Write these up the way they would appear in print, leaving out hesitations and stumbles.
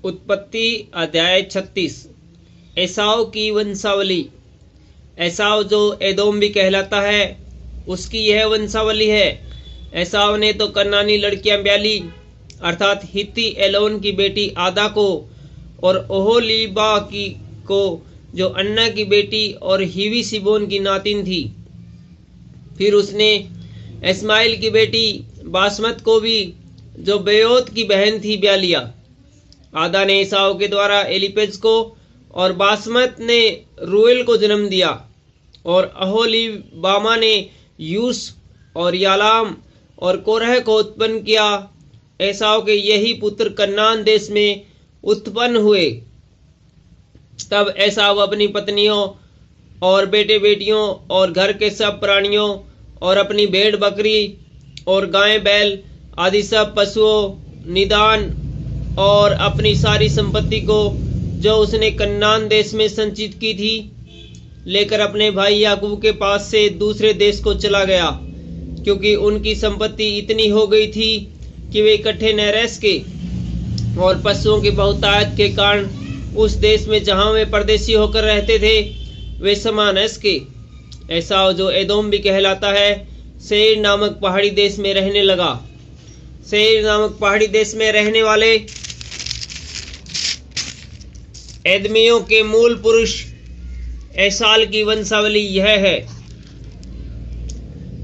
उत्पत्ति अध्याय 36। एसाव की वंशावली। एसाव जो एदोम भी कहलाता है, उसकी यह वंशावली है। एसाव ने तो कनानी लड़कियां ब्याली, अर्थात हित्ती एलोन की बेटी आदा को, और ओहोलीबा की को जो अन्ना की बेटी और हिवी सिबोन की नातिन थी। फिर उसने इस्माइल की बेटी बासमत को भी, जो बेयोत की बहन थी, ब्याह लिया। आदा ने एसाव के द्वारा एलिपेज को और बासमत ने रूएल को जन्म दिया, और अहोलीबामा ने यूस और यालाम और कोरह को उत्पन्न किया। एसाव के यही पुत्र कन्नान देश में उत्पन्न हुए। तब एसाव अपनी पत्नियों और बेटे बेटियों और घर के सब प्राणियों और अपनी भेड़ बकरी और गाय बैल आदि सब पशुओं, निदान और अपनी सारी संपत्ति को जो उसने कन्नान देश में संचित की थी, लेकर अपने भाई याकूब के पास से दूसरे देश को चला गया, क्योंकि उनकी संपत्ति इतनी हो गई थी कि वे इकट्ठे न रह सके, और पशुओं की बहुतायत के कारण उस देश में जहां वे परदेशी होकर रहते थे, वे समा न सके। एसाव जो एदोम भी कहलाता है, सेईर नामक पहाड़ी देश में रहने लगा। सेईर नामक पहाड़ी देश में रहने वाले एदमियों के मूल पुरुष एसाल की वंशावली यह है।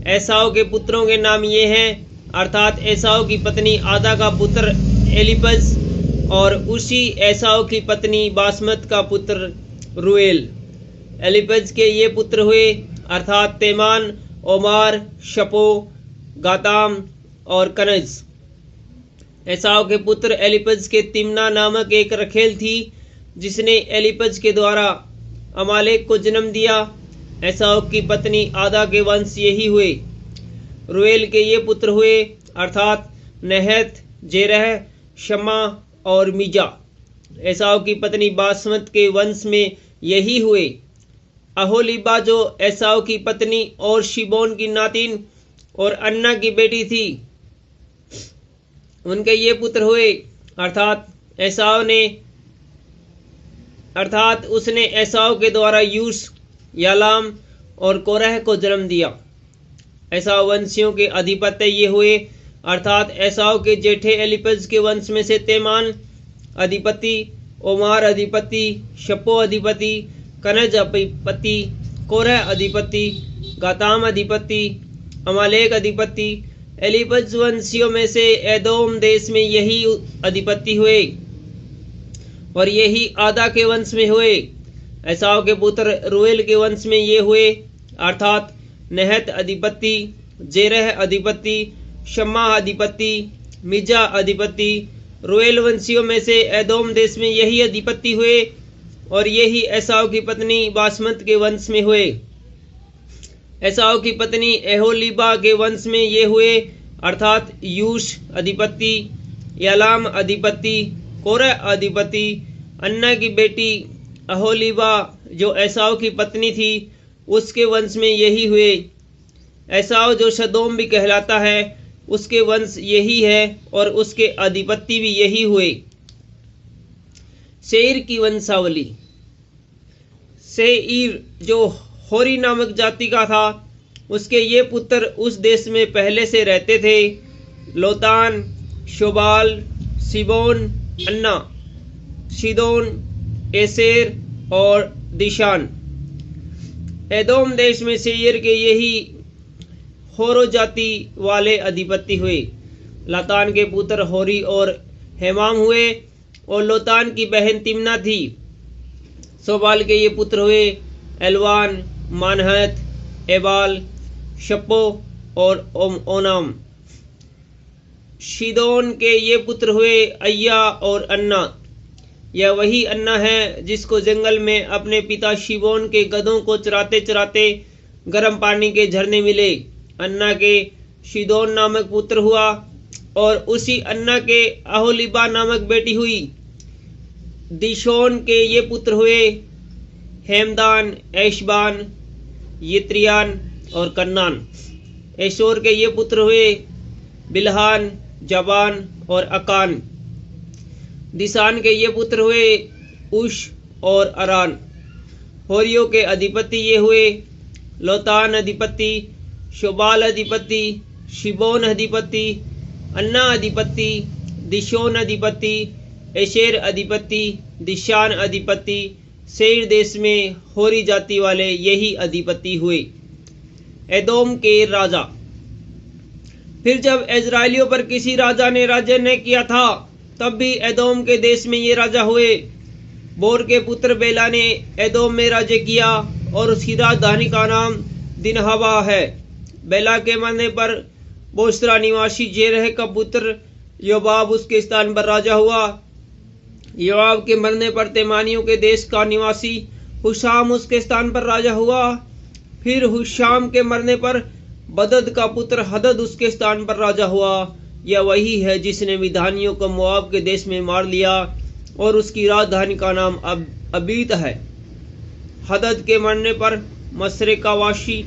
एसाव के पुत्रों के नाम ये हैं, अर्थात एसाव की पत्नी आदा का पुत्र एलिपज, और उसी एसाव की पत्नी बासमत का पुत्र रूएल। एलिपज के ये पुत्र हुए, अर्थात तेमान, ओमार, शपो, गाताम और कनज। एसाव के पुत्र एलिपज के तिम्ना नामक एक रखेल थी, जिसने एलिपज के द्वारा अमालेक को जन्म दिया। एसाव की पत्नी आदा के वंश यही हुए। रूएल के ये पुत्र हुए, अर्थात नहत, जेरह, शमा और मीजा। एसाव की पत्नी बासमत के वंश में यही हुए। अहोलीबा जो एसाव की पत्नी और शिबोन की नातिन और अन्ना की बेटी थी, उनके ये पुत्र हुए, अर्थात उसने एसाव के द्वारा यूस, यालाम और कोरह को जन्म दिया। एसाव वंशियों के अधिपत्य ये हुए, अर्थात एसाव के जेठे एलिपज के वंश में से तेमान अधिपति, ओमार अधिपति, शपो अधिपति, कनज अधिपति, कोरह अधिपति, गाताम अधिपति, अमालेक अधिपति। एलिपज वंशियों में से एदोम देश में यही अधिपति हुए, और यही आदा के वंश में हुए। एसाव के पुत्र रूएल के वंश में ये हुए, अर्थात नहत अधिपति, जेरह अधिपति, शम्मा अधिपति, मिजा अधिपति। रूएल वंशियों में से एदोम देश में यही अधिपति हुए, और यही एसाव की पत्नी बासमत के वंश में हुए। एसाव की पत्नी एहोलीबा के वंश में ये हुए, अर्थात यूश अधिपति, यालाम अधिपति, कोरह अधिपति। अन्ना की बेटी अहोलीबा जो एसाव की पत्नी थी, उसके वंश में यही हुए। एसाव जो सदोम भी कहलाता है, उसके वंश यही है, और उसके अधिपति भी यही हुए। सेईर की वंशावली। सेईर जो होरी नामक जाति का था, उसके ये पुत्र उस देश में पहले से रहते थे, लोतान, शोबाल, सिबोन, अन्ना, शिदोन, एसेर और दिशान। एदोम देश में सेईर के यही होरो जाति वाले अधिपति हुए। लतान के पुत्र होरी और हेमाम हुए, और लोतान की बहन तिम्ना थी। सोबाल के ये पुत्र हुए, एलवान, मानहत, एबाल, शप्पो और ओनाम। शिदोन के ये पुत्र हुए, अय्या और अन्ना। यह वही अन्ना है जिसको जंगल में अपने पिता शिबोन के गधों को चराते चराते गर्म पानी के झरने मिले। अन्ना के शिदोन नामक पुत्र हुआ, और उसी अन्ना के अहोलीबा नामक बेटी हुई। दिशोन के ये पुत्र हुए, हेमदान, एशबान, यित्रियान और कन्नान। एशोर के ये पुत्र हुए, बिल्हान, जबान और अकान। दिशान के ये पुत्र हुए उश और अरान। होरियों के अधिपति ये हुए लोतान अधिपति, शोबाल अधिपति, शिबोन अधिपति, अन्ना अधिपति, दिशोन अधिपति, एशेर अधिपति, दिशान अधिपति। सेर देश में होरी जाति वाले यही अधिपति हुए। एदोम के राजा। फिर जब इजराइलियों पर किसी राजा ने राज्य न किया था, तब भी एदोम के देश में ये राजा हुए। बोर के पुत्र बेला ने एदोम में राज्य किया और उसकी राजधानी का नाम दिनहवा है। बेला के मरने पर बोस्रा निवासी जेरह का पुत्र योबाब उसके स्थान पर राजा हुआ। योबाब के मरने पर तेमानियों के देश का निवासी हुशाम उसके स्थान पर राजा हुआ। फिर हुशाम के मरने पर बदद का पुत्र हदद उसके स्थान पर राजा हुआ। यह वही है जिसने मिधानियों को मोआब के देश में मार लिया और उसकी राजधानी का नाम अबीत है। हदद के मरने पर मशरेका वासी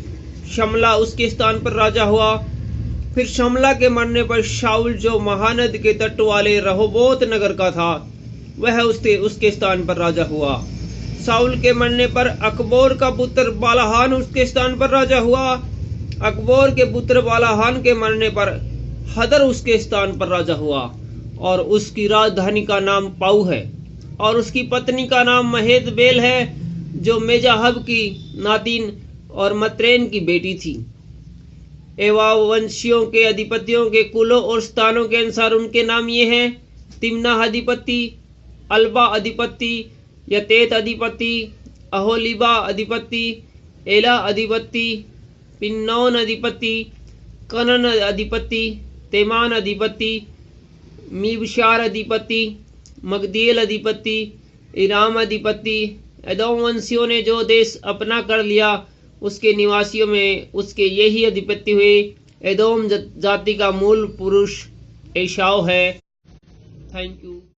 शमला उसके स्थान पर राजा हुआ। फिर शमला के मरने पर शाउल जो महानद के तट वाले रहोबोत नगर का था, वह उसके स्थान पर राजा हुआ। शाउल के मरने पर अकबोर का पुत्र बालाहान उसके स्थान पर राजा हुआ। अकबोर के पुत्र बालाहान के मरने पर हदर उसके स्थान पर राजा हुआ और उसकी राजधानी का नाम पाऊ है और उसकी पत्नी का नाम महेद बेल है, जो मेजाहब की नातिन और मत्रेन की बेटी थी। एवा वंशियों के अधिपतियों के कुलों और स्थानों के अनुसार उनके नाम ये हैं: तिम्ना अधिपति, अल्बा अधिपति, यतेत अधिपति, अहोलीबा अधिपति, एला अधिपति, पिन्नौन अधिपति, कनन अधिपति, तेमान अधिपति, मीबशार अधिपति, मगदीएल अधिपति, इराम अधिपति। एदोम वंशियों ने जो देश अपना कर लिया, उसके निवासियों में उसके यही अधिपति हुए। एदोम जाति का मूल पुरुष एसाव है। Thank you.